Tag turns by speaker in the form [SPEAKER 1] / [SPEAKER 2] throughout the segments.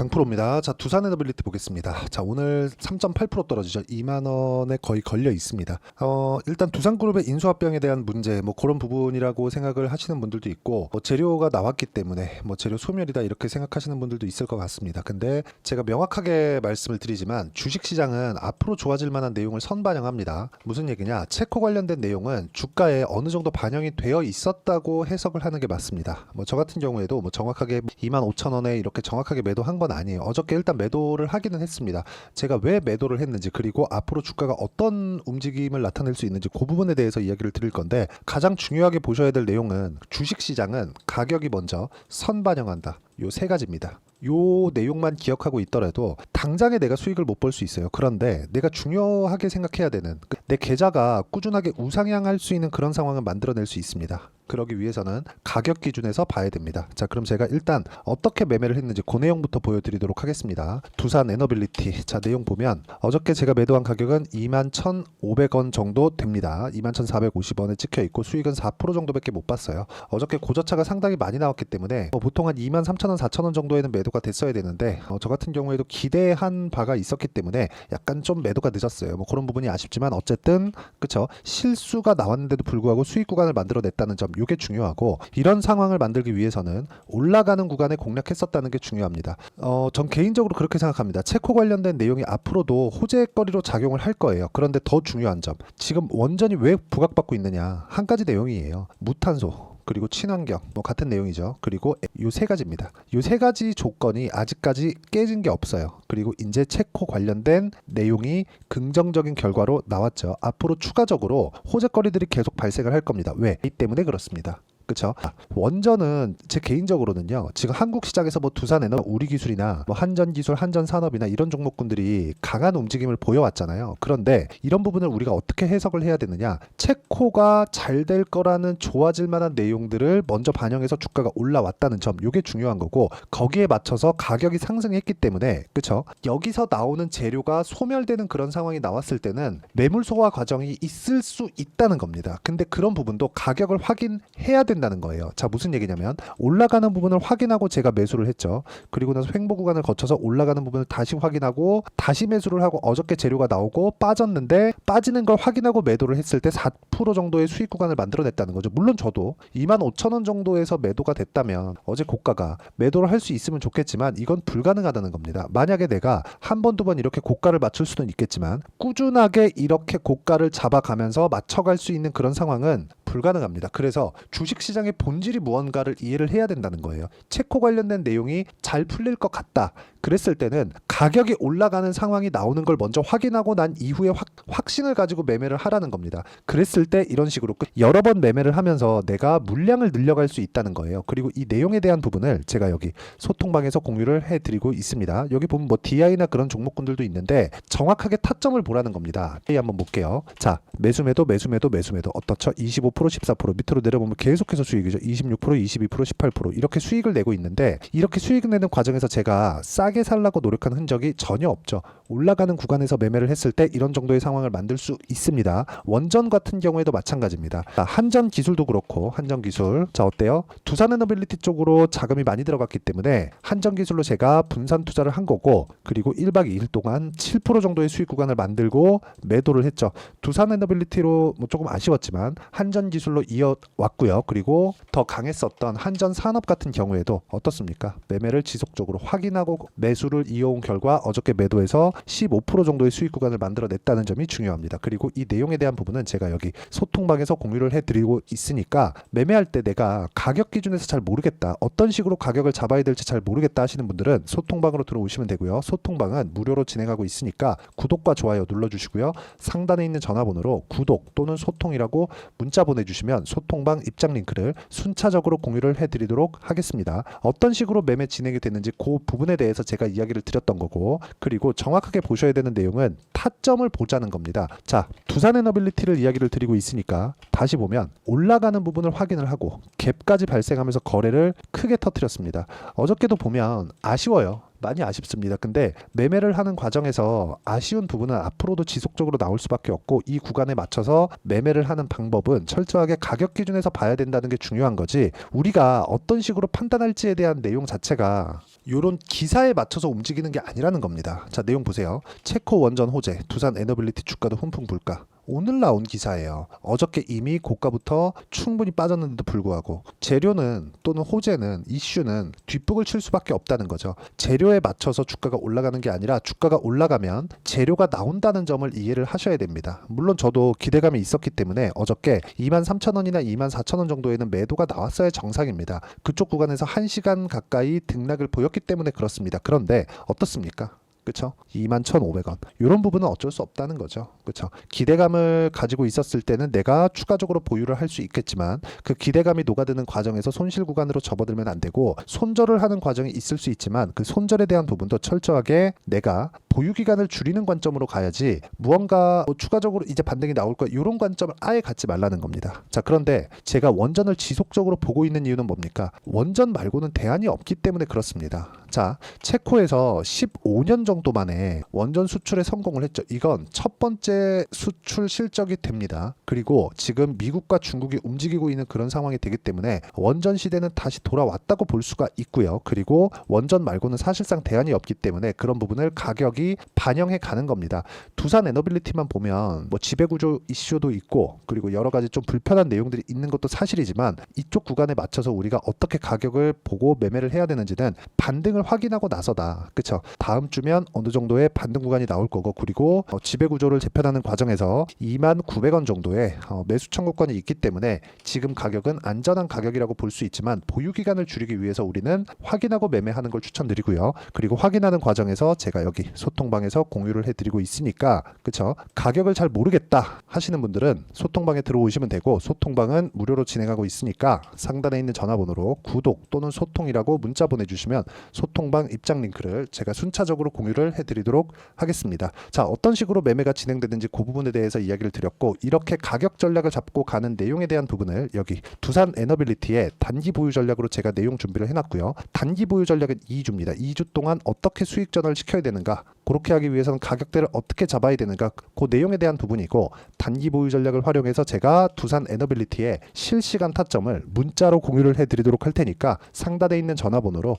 [SPEAKER 1] 강프로입니다. 자, 두산 에너빌리티 보겠습니다. 자, 오늘 3.8% 떨어지죠. 2만 원에 거의 걸려 있습니다. 일단 두산그룹의 인수합병에 대한 문제, 그런 부분이라고 생각을 하시는 분들도 있고, 재료가 나왔기 때문에 재료 소멸이다 이렇게 생각하시는 분들도 있을 것 같습니다. 근데 제가 명확하게 말씀을 드리지만 주식시장은 앞으로 좋아질 만한 내용을 선반영합니다. 무슨 얘기냐? 체코 관련된 내용은 주가에 어느 정도 반영이 되어 있었다고 해석을 하는 게 맞습니다. 저 같은 경우에도 정확하게 25,000원에 이렇게 정확하게 매도한 건 아니에요. 어저께 일단 매도를 하기는 했습니다. 제가 왜 매도를 했는지, 그리고 앞으로 주가가 어떤 움직임을 나타낼 수 있는지 그 부분에 대해서 이야기를 드릴 건데, 가장 중요하게 보셔야 될 내용은 주식시장은 가격이 먼저 선반영한다. 요 세 가지입니다. 요 내용만 기억하고 있더라도 당장에 내가 수익을 못 볼 수 있어요. 그런데 내가 중요하게 생각해야 되는, 내 계좌가 꾸준하게 우상향할 수 있는 그런 상황을 만들어낼 수 있습니다. 그러기 위해서는 가격 기준에서 봐야 됩니다. 자, 그럼 제가 일단 어떻게 매매를 했는지 그 내용부터 보여드리도록 하겠습니다. 두산 에너빌리티, 자, 내용 보면 어저께 제가 매도한 가격은 21,500원 정도 됩니다. 21,450원에 찍혀 있고 수익은 4% 정도밖에 못 봤어요. 어저께 고저차가 상당히 많이 나왔기 때문에 보통 한 23,000원, 4,000원 정도에는 매도가 됐어야 되는데, 저 같은 경우에도 기대한 바가 있었기 때문에 약간 좀 매도가 늦었어요. 그런 부분이 아쉽지만 어쨌든 그쵸, 실수가 나왔는데도 불구하고 수익 구간을 만들어냈다는 점, 이게 중요하고, 이런 상황을 만들기 위해서는 올라가는 구간에 공략했었다는 게 중요합니다. 전 개인적으로 그렇게 생각합니다. 체코 관련된 내용이 앞으로도 호재거리로 작용을 할 거예요. 그런데 더 중요한 점, 지금 원전이 왜 부각받고 있느냐, 한 가지 내용이에요. 무탄소 그리고 친환경, 같은 내용이죠. 그리고 요 세 가지입니다. 요 세 가지 조건이 아직까지 깨진 게 없어요. 그리고 이제 체코 관련된 내용이 긍정적인 결과로 나왔죠. 앞으로 추가적으로 호재거리들이 계속 발생을 할 겁니다. 왜? 이 때문에 그렇습니다. 그쵸? 원전은 제 개인적으로는요, 지금 한국 시장에서 두산에너 우리기술이나 한전기술, 한전산업이나 이런 종목군들이 강한 움직임을 보여왔잖아요. 그런데 이런 부분을 우리가 어떻게 해석을 해야 되느냐? 체코가 잘 될 거라는 좋아질 만한 내용들을 먼저 반영해서 주가가 올라왔다는 점, 이게 중요한 거고, 거기에 맞춰서 가격이 상승했기 때문에, 그쵸? 여기서 나오는 재료가 소멸되는 그런 상황이 나왔을 때는 매물 소화 과정이 있을 수 있다는 겁니다. 근데 그런 부분도 가격을 확인해야 된다는 거예요. 자, 무슨 얘기냐면 올라가는 부분을 확인하고 제가 매수를 했죠. 그리고 나서 횡보 구간을 거쳐서 올라가는 부분을 다시 확인하고 다시 매수를 하고, 어저께 재료가 나오고 빠졌는데 빠지는 걸 확인하고 매도를 했을 때 4% 정도의 수익 구간을 만들어냈다는 거죠. 물론 저도 25,000원 정도에서 매도가 됐다면 어제 고가가 매도를 할 수 있으면 좋겠지만 이건 불가능하다는 겁니다. 만약에 내가 한 번, 두 번 이렇게 고가를 맞출 수는 있겠지만 꾸준하게 이렇게 고가를 잡아가면서 맞춰갈 수 있는 그런 상황은 불가능합니다. 그래서 주식시장의 본질이 무언가를 이해를 해야 된다는 거예요. 체코 관련된 내용이 잘 풀릴 것 같다. 그랬을 때는 가격이 올라가는 상황이 나오는 걸 먼저 확인하고 난 이후에 확신을 가지고 매매를 하라는 겁니다. 그랬을 때 이런 식으로 여러 번 매매를 하면서 내가 물량을 늘려갈 수 있다는 거예요. 그리고 이 내용에 대한 부분을 제가 여기 소통방에서 공유를 해드리고 있습니다. 여기 보면 DI나 그런 종목군들도 있는데 정확하게 타점을 보라는 겁니다. DI 한번 볼게요. 자, 매수매도 어떻죠? 25%, 14% 밑으로 내려보면 계속해서 수익이죠. 26%, 22%, 18% 이렇게 수익을 내고 있는데, 이렇게 수익을 내는 과정에서 제가 싸게 살라고 노력한 흔적이 전혀 없죠. 올라가는 구간에서 매매를 했을 때 이런 정도의 상황을 만들 수 있습니다. 원전 같은 경우에도 마찬가지입니다. 한전기술도 그렇고, 한전기술 자, 어때요? 두산에너빌리티 쪽으로 자금이 많이 들어갔기 때문에 한전기술로 제가 분산 투자를 한 거고, 그리고 1박 2일 동안 7% 정도의 수익 구간을 만들고 매도를 했죠. 두산에너빌리티로 조금 아쉬웠지만 한전기술로 이어왔고요. 그리고 더 강했었던 한전산업 같은 경우에도 어떻습니까? 매매를 지속적으로 확인하고 매수를 이어온 결과 어저께 매도해서 15% 정도의 수익 구간을 만들어냈다는 점이 중요합니다. 그리고 이 내용에 대한 부분은 제가 여기 소통방에서 공유를 해드리고 있으니까, 매매할 때 내가 가격 기준에서 잘 모르겠다, 어떤 식으로 가격을 잡아야 될지 잘 모르겠다 하시는 분들은 소통방으로 들어오시면 되고요. 소통방은 무료로 진행하고 있으니까 구독과 좋아요 눌러주시고요. 상단에 있는 전화번호로 구독 또는 소통이라고 문자 보내주시면 소통방 입장 링크를 순차적으로 공유를 해드리도록 하겠습니다. 어떤 식으로 매매 진행이 되는지 그 부분에 대해서 제가 이야기를 드렸던 거고, 그리고 정확하게 보셔야 되는 내용은 타점을 보자는 겁니다. 자, 두산에너빌리티를 이야기를 드리고 있으니까 다시 보면 올라가는 부분을 확인을 하고 갭까지 발생하면서 거래를 크게 터뜨렸습니다. 어저께도 보면 아쉬워요. 많이 아쉽습니다. 근데 매매를 하는 과정에서 아쉬운 부분은 앞으로도 지속적으로 나올 수밖에 없고, 이 구간에 맞춰서 매매를 하는 방법은 철저하게 가격 기준에서 봐야 된다는 게 중요한 거지, 우리가 어떤 식으로 판단할지에 대한 내용 자체가 요런 기사에 맞춰서 움직이는 게 아니라는 겁니다. 자, 내용 보세요. 체코 원전 호재, 두산 에너빌리티 주가도 훈풍 불가. 오늘 나온 기사예요. 어저께 이미 고가부터 충분히 빠졌는데도 불구하고 재료는 또는 호재는 이슈는 뒷북을 칠 수밖에 없다는 거죠. 재료에 맞춰서 주가가 올라가는 게 아니라 주가가 올라가면 재료가 나온다는 점을 이해를 하셔야 됩니다. 물론 저도 기대감이 있었기 때문에 어저께 23,000원이나 24,000원 정도에는 매도가 나왔어야 정상입니다. 그쪽 구간에서 1시간 가까이 등락을 보였기 때문에 그렇습니다. 그런데 어떻습니까? 그쵸? 21,500원. 이런 부분은 어쩔 수 없다는 거죠. 그쵸? 기대감을 가지고 있었을 때는 내가 추가적으로 보유를 할 수 있겠지만, 그 기대감이 녹아드는 과정에서 손실 구간으로 접어들면 안 되고, 손절을 하는 과정이 있을 수 있지만 그 손절에 대한 부분도 철저하게 내가 보유 기간을 줄이는 관점으로 가야지, 무언가 추가적으로 이제 반등이 나올 거야 이런 관점을 아예 갖지 말라는 겁니다. 자, 그런데 제가 원전을 지속적으로 보고 있는 이유는 뭡니까? 원전 말고는 대안이 없기 때문에 그렇습니다. 자, 체코에서 15년 정도 만에 원전 수출에 성공을 했죠. 이건 첫 번째 수출 실적이 됩니다. 그리고 지금 미국과 중국이 움직이고 있는 그런 상황이 되기 때문에 원전 시대는 다시 돌아왔다고 볼 수가 있고요. 그리고 원전 말고는 사실상 대안이 없기 때문에 그런 부분을 가격이 반영해 가는 겁니다. 두산 에너빌리티만 보면 뭐 지배구조 이슈도 있고, 그리고 여러 가지 좀 불편한 내용들이 있는 것도 사실이지만, 이쪽 구간에 맞춰서 우리가 어떻게 가격을 보고 매매를 해야 되는지는 반등을 확인하고 나서다. 그쵸? 다음 주면 어느 정도의 반등 구간이 나올 거고, 그리고 지배구조를 재편하는 과정에서 29,000원 정도의 매수 청구권이 있기 때문에 지금 가격은 안전한 가격이라고 볼 수 있지만, 보유 기간을 줄이기 위해서 우리는 확인하고 매매하는 걸 추천드리고요. 그리고 확인하는 과정에서 제가 여기 소통방에서 공유를 해드리고 있으니까, 그쵸? 가격을 잘 모르겠다 하시는 분들은 소통방에 들어오시면 되고, 소통방은 무료로 진행하고 있으니까 상단에 있는 전화번호로 구독 또는 소통이라고 문자 보내주시면 소통방 입장 링크를 제가 순차적으로 공유를 해드리도록 하겠습니다. 자, 어떤 식으로 매매가 진행되는지 그 부분에 대해서 이야기를 드렸고, 이렇게 가격 전략을 잡고 가는 내용에 대한 부분을 여기 두산 에너빌리티의 단기 보유 전략으로 제가 내용 준비를 해놨고요. 단기 보유 전략은 2주입니다. 2주 동안 어떻게 수익 전환을 시켜야 되는가, 그렇게 하기 위해서는 가격대를 어떻게 잡아야 되는가, 그 내용에 대한 부분이고, 단기 보유 전략을 활용해서 제가 두산 에너빌리티의 실시간 타점을 문자로 공유를 해드리도록 할 테니까 상단에 있는 전화번호로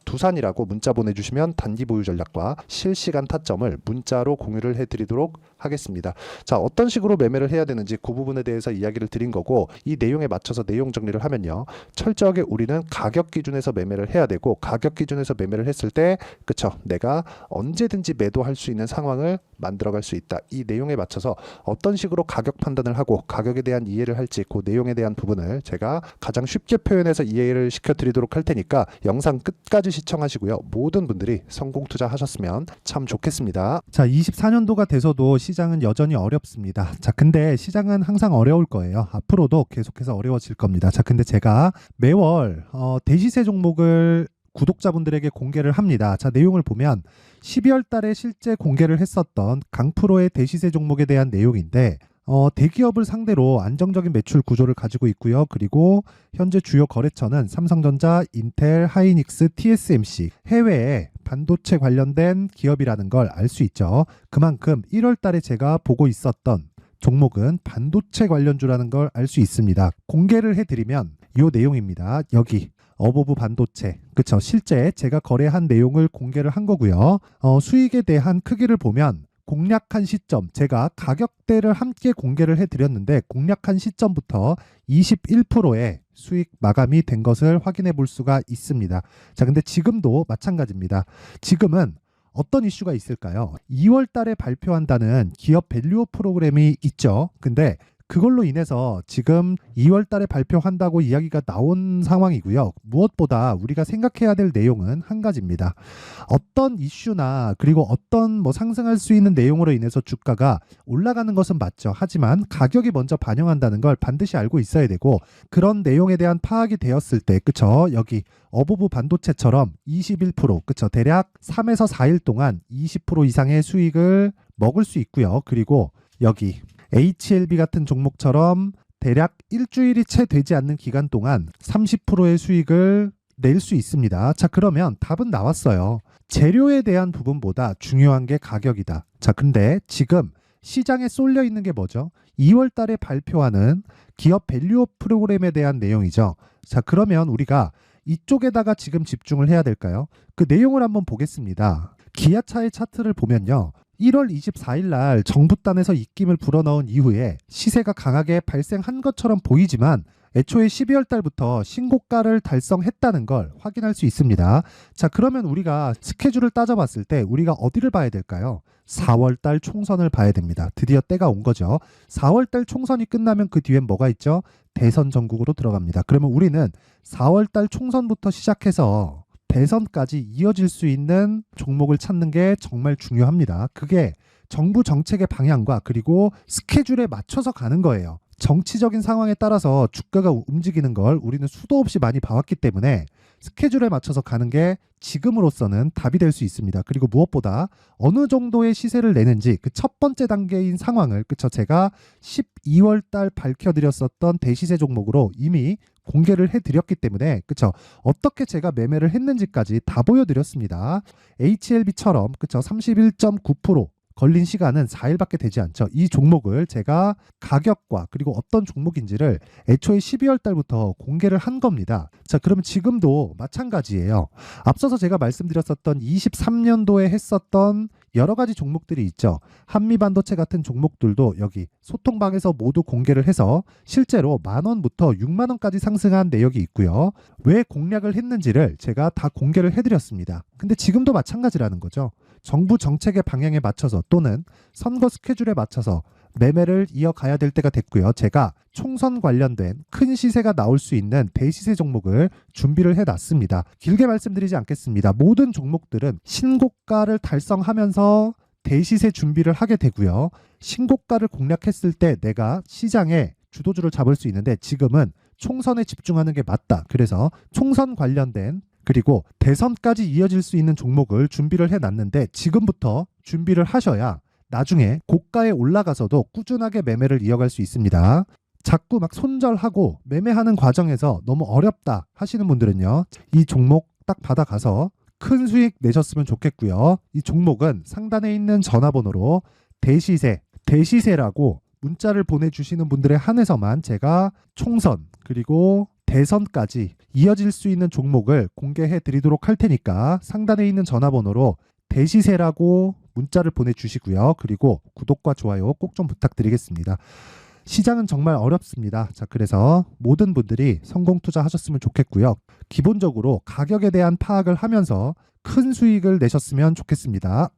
[SPEAKER 1] 두산이라고 문자 보내주시면 단기 보유 전략과 실시간 타점을 문자로 공유를 해드리도록 하겠습니다. 자, 어떤 식으로 매매를 해야 되는지 그 부분에 대해서 이야기를 드린 거고, 이 내용에 맞춰서 내용 정리를 하면요, 철저하게 우리는 가격 기준에서 매매를 해야 되고, 가격 기준에서 매매를 했을 때, 그쵸, 내가 언제든지 매도할 수 있는 상황을 만들어갈 수 있다. 이 내용에 맞춰서 어떤 식으로 가격 판단을 하고 가격에 대한 이해를 할지, 그 내용에 대한 부분을 제가 가장 쉽게 표현해서 이해를 시켜드리도록 할 테니까 영상 끝까지 시청하시고요. 모든 분들이 성공 투자하셨으면 참 좋겠습니다.
[SPEAKER 2] 자, 24년도가 돼서도 시장은 여전히 어렵습니다. 자, 근데 시장은 항상 어려울 거예요. 앞으로도 계속해서 어려워질 겁니다. 자, 근데 제가 매월 대시세 종목을 구독자분들에게 공개를 합니다. 자, 내용을 보면 12월 달에 실제 공개를 했었던 강프로의 대시세 종목에 대한 내용인데, 대기업을 상대로 안정적인 매출 구조를 가지고 있고요. 그리고 현재 주요 거래처는 삼성전자, 인텔, 하이닉스, TSMC, 해외에 반도체 관련된 기업이라는 걸 알 수 있죠. 그만큼 1월 달에 제가 보고 있었던 종목은 반도체 관련주라는 걸 알 수 있습니다. 공개를 해드리면 이 내용입니다. 여기 어보브 반도체, 그쵸? 실제 제가 거래한 내용을 공개를 한 거고요. 수익에 대한 크기를 보면 공략한 시점, 제가 가격대를 함께 공개를 해드렸는데 공략한 시점부터 21%의 수익 마감이 된 것을 확인해 볼 수가 있습니다. 자, 근데 지금도 마찬가지입니다. 지금은 어떤 이슈가 있을까요? 2월 달에 발표한다는 기업 밸류업 프로그램이 있죠. 근데 그걸로 인해서 지금 2월 달에 발표한다고 이야기가 나온 상황이고요. 무엇보다 우리가 생각해야 될 내용은 한 가지입니다. 어떤 이슈나 그리고 어떤 상승할 수 있는 내용으로 인해서 주가가 올라가는 것은 맞죠. 하지만 가격이 먼저 반영한다는 걸 반드시 알고 있어야 되고, 그런 내용에 대한 파악이 되었을 때, 그쵸? 여기 어보브 반도체처럼 21%, 그쵸? 대략 3에서 4일 동안 20% 이상의 수익을 먹을 수 있고요. 그리고 여기 HLB 같은 종목처럼 대략 일주일이 채 되지 않는 기간 동안 30%의 수익을 낼 수 있습니다. 자, 그러면 답은 나왔어요. 재료에 대한 부분보다 중요한 게 가격이다. 자, 근데 지금 시장에 쏠려 있는 게 뭐죠? 2월 달에 발표하는 기업 밸류업 프로그램에 대한 내용이죠. 자, 그러면 우리가 이쪽에다가 지금 집중을 해야 될까요? 그 내용을 한번 보겠습니다. 기아차의 차트를 보면요. 1월 24일 날 정부단에서 입김을 불어넣은 이후에 시세가 강하게 발생한 것처럼 보이지만 애초에 12월 달부터 신고가를 달성했다는 걸 확인할 수 있습니다. 자, 그러면 우리가 스케줄을 따져봤을 때 우리가 어디를 봐야 될까요? 4월 달 총선을 봐야 됩니다. 드디어 때가 온 거죠. 4월 달 총선이 끝나면 그 뒤엔 뭐가 있죠? 대선 전국으로 들어갑니다. 그러면 우리는 4월 달 총선부터 시작해서 대선까지 이어질 수 있는 종목을 찾는 게 정말 중요합니다. 그게 정부 정책의 방향과 그리고 스케줄에 맞춰서 가는 거예요. 정치적인 상황에 따라서 주가가 움직이는 걸 우리는 수도 없이 많이 봐왔기 때문에 스케줄에 맞춰서 가는 게 지금으로서는 답이 될 수 있습니다. 그리고 무엇보다 어느 정도의 시세를 내는지 그 첫 번째 단계인 상황을 그쵸 제가 12월 달 밝혀드렸었던 대시세 종목으로 이미 공개를 해드렸기 때문에 그쵸 어떻게 제가 매매를 했는지까지 다 보여드렸습니다. HLB처럼 그쵸 31.9% 걸린 시간은 4일밖에 되지 않죠. 이 종목을 제가 가격과 그리고 어떤 종목인지를 애초에 12월 달부터 공개를 한 겁니다. 자, 그러면 지금도 마찬가지예요. 앞서서 제가 말씀드렸었던 23년도에 했었던 여러 가지 종목들이 있죠. 한미반도체 같은 종목들도 여기 소통방에서 모두 공개를 해서 실제로 10,000원부터 60,000원까지 상승한 내역이 있고요. 왜 공략을 했는지를 제가 다 공개를 해드렸습니다. 근데 지금도 마찬가지라는 거죠. 정부 정책의 방향에 맞춰서 또는 선거 스케줄에 맞춰서 매매를 이어가야 될 때가 됐고요. 제가 총선 관련된 큰 시세가 나올 수 있는 대시세 종목을 준비를 해놨습니다. 길게 말씀드리지 않겠습니다. 모든 종목들은 신고가를 달성하면서 대시세 준비를 하게 되고요. 신고가를 공략했을 때 내가 시장에 주도주를 잡을 수 있는데 지금은 총선에 집중하는 게 맞다. 그래서 총선 관련된 그리고 대선까지 이어질 수 있는 종목을 준비를 해놨는데 지금부터 준비를 하셔야 나중에 고가에 올라가서도 꾸준하게 매매를 이어갈 수 있습니다. 자꾸 막 손절하고 매매하는 과정에서 너무 어렵다 하시는 분들은요. 이 종목 딱 받아가서 큰 수익 내셨으면 좋겠고요. 이 종목은 상단에 있는 전화번호로 대시세라고 문자를 보내주시는 분들에 한해서만 제가 총선 그리고 대선까지 이어질 수 있는 종목을 공개해 드리도록 할 테니까 상단에 있는 전화번호로 대시세라고 문자를 보내주시고요. 그리고 구독과 좋아요 꼭 좀 부탁드리겠습니다. 시장은 정말 어렵습니다. 자, 그래서 모든 분들이 성공 투자하셨으면 좋겠고요. 기본적으로 가격에 대한 파악을 하면서 큰 수익을 내셨으면 좋겠습니다.